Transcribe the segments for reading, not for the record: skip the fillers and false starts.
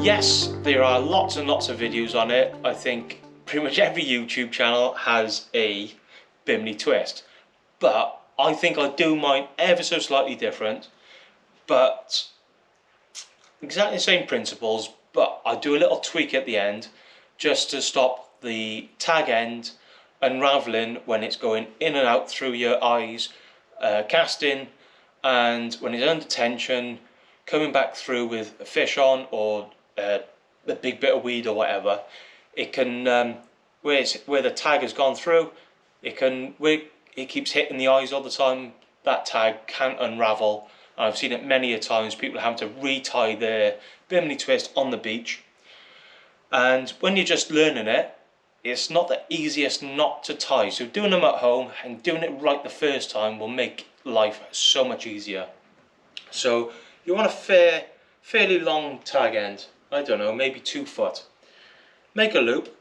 Yes, there are lots and lots of videos on it. I think pretty much every YouTube channel has a Bimini twist, but I think I do mine ever so slightly different, but exactly the same principles, but I do a little tweak at the end just to stop the tag end unraveling when it's going in and out through your eyes, casting, and when it's under tension, coming back through with a fish on or a big bit of weed or whatever. It can where the tag has gone through, where it keeps hitting the eyes all the time, that tag can't unravel. I've seen it many a times, people having to retie their Bimini twist on the beach. And when you're just learning it, it's not the easiest knot to tie. So doing them at home and doing it right the first time will make life so much easier. So you want a fairly long tag end. I don't know, maybe 2 foot. Make a loop,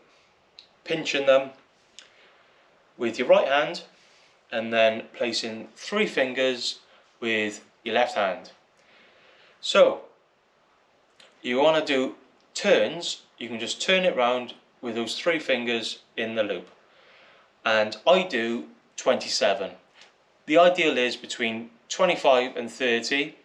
pinching them with your right hand and then placing 3 fingers with your left hand. So you want to do turns, you can just turn it round with those 3 fingers in the loop. And I do 27. The ideal is between 25 and 30.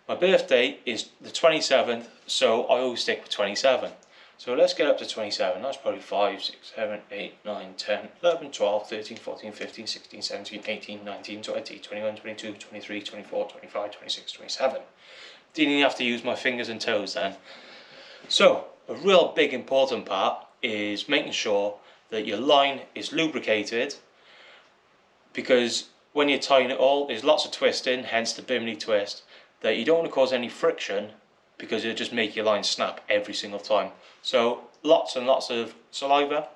My birthday is the 27th, so I always stick with 27. So let's get up to 27. That's probably 5, 6, 7, 8, 9, 10, 11, 12, 13, 14, 15, 16, 17, 18, 19, 20, 21, 22, 23, 24, 25, 26, 27. Didn't even have to use my fingers and toes then. So a real big important part is making sure that your line is lubricated, because when you're tying it all, there's lots of twisting, hence the Bimini twist, that you don't want to cause any friction because it'll just make your line snap every single time. So lots and lots of saliva,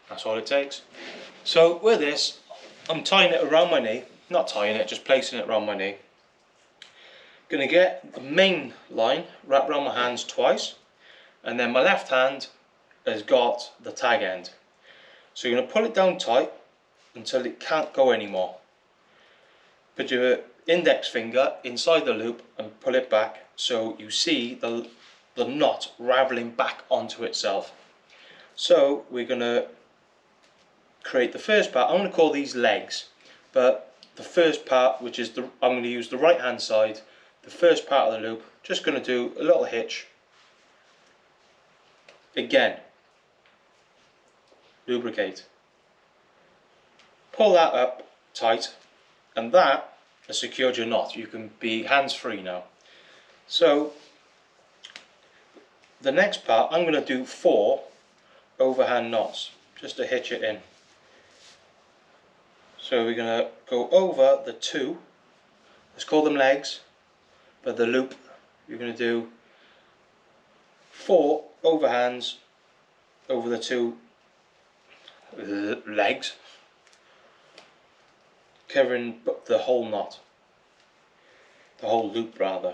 that's all it takes. So with this, I'm tying it around my knee, not tying it, just placing it around my knee. Going to get the main line wrapped around my hands twice, and then my left hand has got the tag end. So you're going to pull it down tight until it can't go anymore. Put your index finger inside the loop and pull it back so you see the knot raveling back onto itself. So we're going to create the first part. I'm going to call these legs, but the first part, which is I'm going to use the right hand side, the first part of the loop, just going to do a little hitch. Again, lubricate. Pull that up tight, and that has secured your knot. You can be hands-free now. So the next part, I'm going to do 4 overhand knots just to hitch it in. So we're going to go over the 2, let's call them legs, but the loop, you're going to do 4 overhands over the 2 legs, covering the whole knot, the whole loop rather.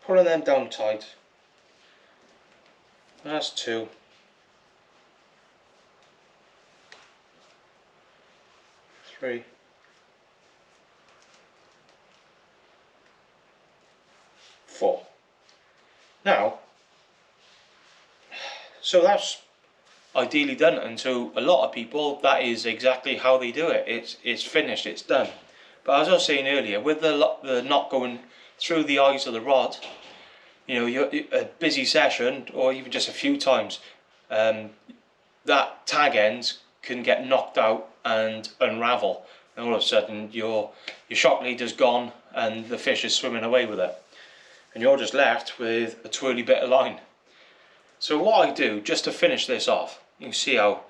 Pulling them down tight. That's 2. 3. 4. Now, so that's ideally done, and to a lot of people that is exactly how they do it. It's finished, it's done. But as I was saying earlier, with the knot going through the eyes of the rod, you know, you're a busy session or even just a few times, that tag end can get knocked out and unravel, and all of a sudden your shock leader's gone and the fish is swimming away with it, and you're just left with a twirly bit of line. So what I do, just to finish this off, you can see how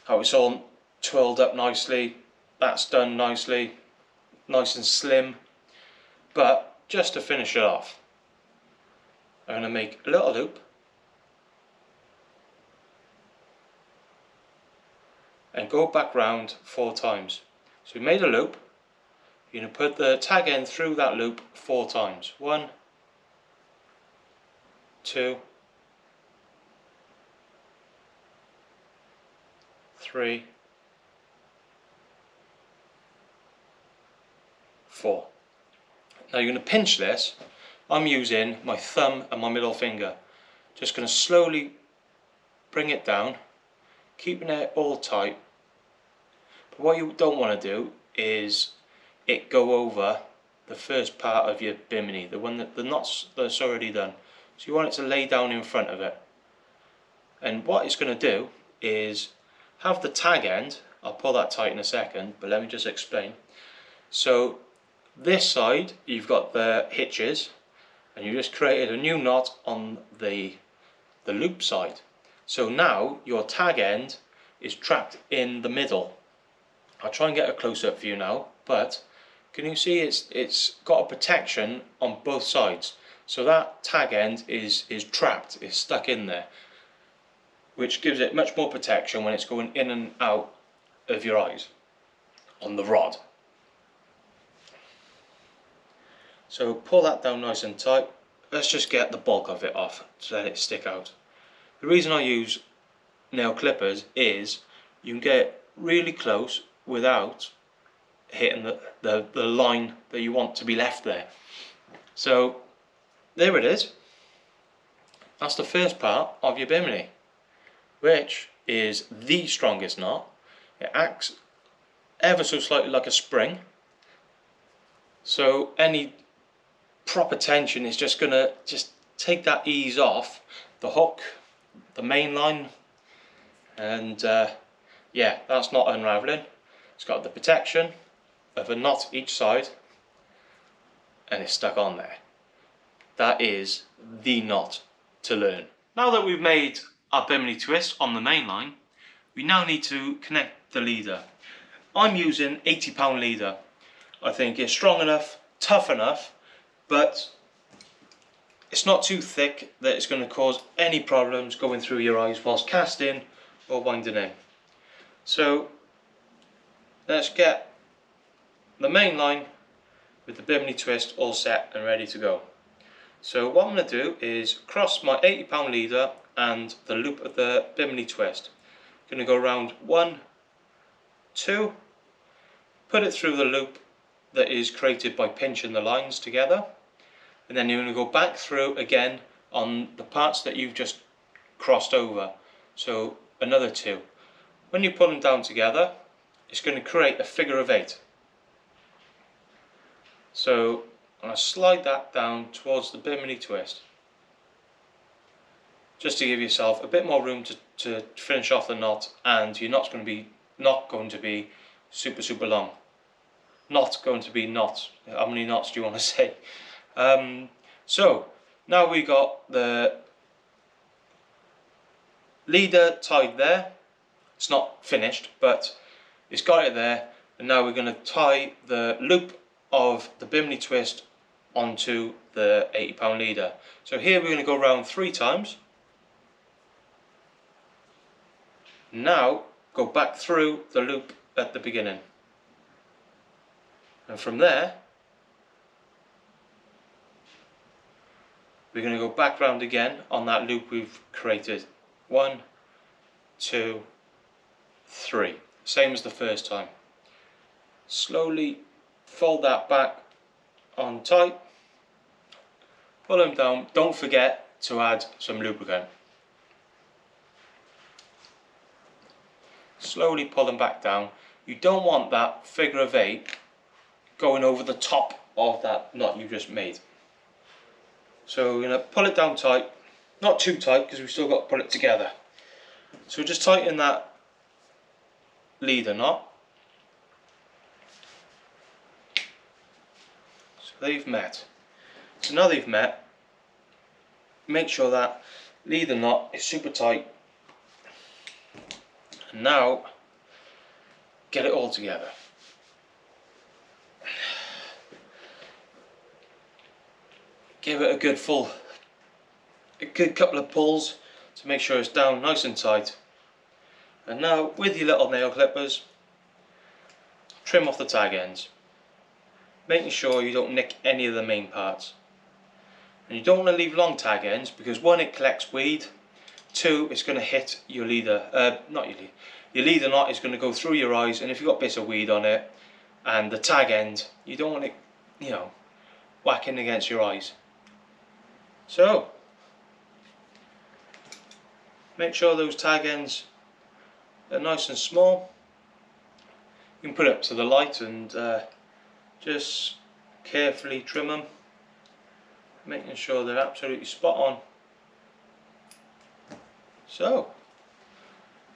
it's all twirled up nicely, that's done nicely, nice and slim. But just to finish it off, I'm going to make a little loop and go back round 4 times. So we made a loop, you're going to put the tag end through that loop 4 times. 1, 2, 3, 4. Now you're going to pinch this I'm using my thumb and my middle finger. Just going to slowly bring it down, keeping it all tight. But what you don't want to do is it go over the first part of your bimini, the one that the knots that's already done. So you want it to lay down in front of it. And what it's going to do is have the tag end. I'll pull that tight in a second, but let me just explain. So this side you've got the hitches, and you just created a new knot on the loop side. So now your tag end is trapped in the middle. I'll try and get a close up for you now, but can you see it's got a protection on both sides. So that tag end is trapped, is stuck in there, which gives it much more protection when it's going in and out of your eyes on the rod. So pull that down nice and tight. Let's just get the bulk of it off to let it stick out. The reason I use nail clippers is you can get really close without hitting the line that you want to be left there. So there it is. That's the first part of your bimini, which is the strongest knot. It acts ever so slightly like a spring, so any proper tension is just going to take that ease off the hook, the main line, and yeah, that's not unraveling. It's got the protection of a knot each side, and it's stuck on there. That is the knot to learn. Now that we've made our bimini twist on the main line, we now need to connect the leader. I'm using 80-pound leader. I think it's strong enough, tough enough, but it's not too thick that it's going to cause any problems going through your eyes whilst casting or winding in. So let's get the main line with the bimini twist all set and ready to go. So what I'm going to do is cross my 80-pound leader and the loop of the bimini twist. I'm going to go around 1, 2, put it through the loop that is created by pinching the lines together, and then you're going to go back through again on the parts that you've just crossed over. So another 2. When you put them down together, it's going to create a figure of 8. So I'm going to slide that down towards the bimini twist, just to give yourself a bit more room to finish off the knot, and you're not going to be super long. Not going to be knots. How many knots do you want to say? So now we got the leader tied there. It's not finished, but it's got it there, and now we're going to tie the loop of the bimini twist onto the 80-pound leader. So here we're going to go around 3 times. Now go back through the loop at the beginning, and from there we're going to go back round again on that loop we've created. 1, 2, 3, same as the first time. Slowly fold that back on tight, pull them down. Don't forget to add some lubricant. Slowly pull them back down. You don't want that figure of 8 going over the top of that knot you just made. So we're going to pull it down tight, not too tight because we've still got to put it together. So just tighten that leader knot. So they've met. So now they've met, make sure that leader knot is super tight. And now get it all together. Give it a good couple of pulls to make sure it's down nice and tight. And now with your little nail clippers, trim off the tag ends, making sure you don't nick any of the main parts. And you don't want to leave long tag ends because 1, it collects weed, 2, it's going to hit your leader, your leader knot is going to go through your eyes, and if you've got bits of weed on it and the tag end, you don't want it, whacking against your eyes. So make sure those tag ends are nice and small. You can put it up to the light and just carefully trim them, making sure they're absolutely spot on. So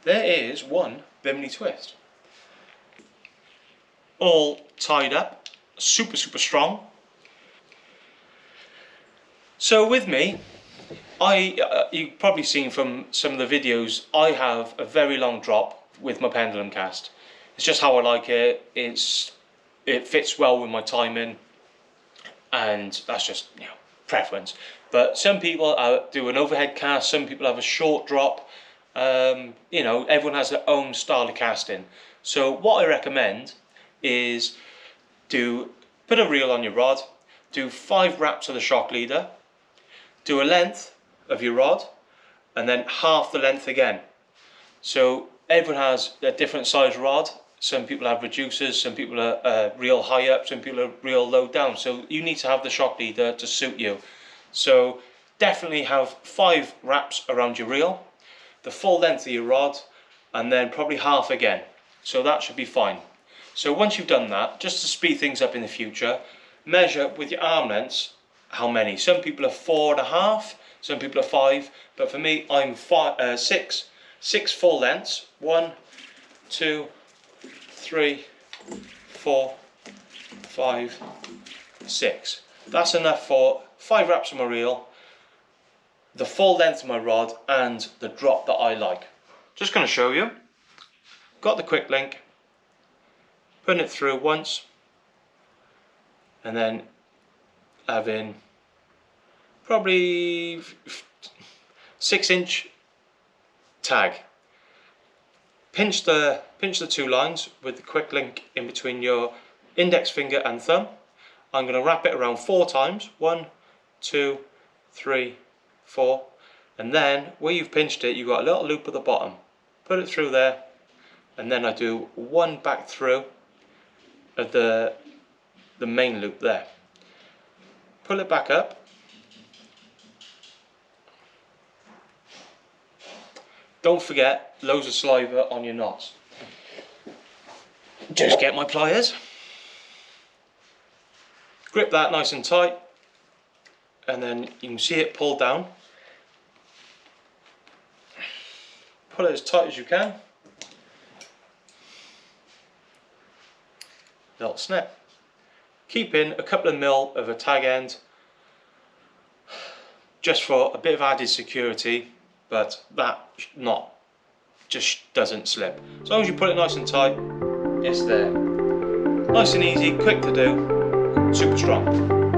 there is one Bimini twist, all tied up, super strong. So with me, you've probably seen from some of the videos, I have a very long drop with my pendulum cast. It's just how I like it. It fits well with my timing, and that's just, you know, preference. But some people do an overhead cast, some people have a short drop. You know, everyone has their own style of casting. So what I recommend is put a reel on your rod, do 5 wraps of the shock leader, do a length of your rod, and then half the length again. So everyone has a different size rod. Some people have reducers, some people are real high up, some people are real low down. So you need to have the shock leader to suit you. So definitely have 5 wraps around your reel, the full length of your rod, and then probably half again. So that should be fine. So once you've done that, just to speed things up in the future, measure with your arm lengths how many. Some people are 4.5, some people are 5, but for me I'm 6 full lengths. 1, 2, 3, 4, 5, 6. That's enough for 5 wraps of my reel, the full length of my rod, and the drop that I like. Just going to show you. Got the quick link, putting it through once, and then having probably 6-inch tag. Pinch the 2 lines with the quick link in between your index finger and thumb. I'm going to wrap it around 4 times. 1, 2, 3, 4, and then where you've pinched it, you've got a little loop at the bottom. Put it through there, and then I do 1 back through of the main loop there. Pull it back up. Don't forget, loads of saliva on your knots. Just get my pliers, grip that nice and tight, and then you can see it pull down. Pull it as tight as you can. Little snip. Keep in a couple of mil of a tag end, just for a bit of added security, but that just doesn't slip. As long as you put it nice and tight, it's there. Nice and easy, quick to do, super strong.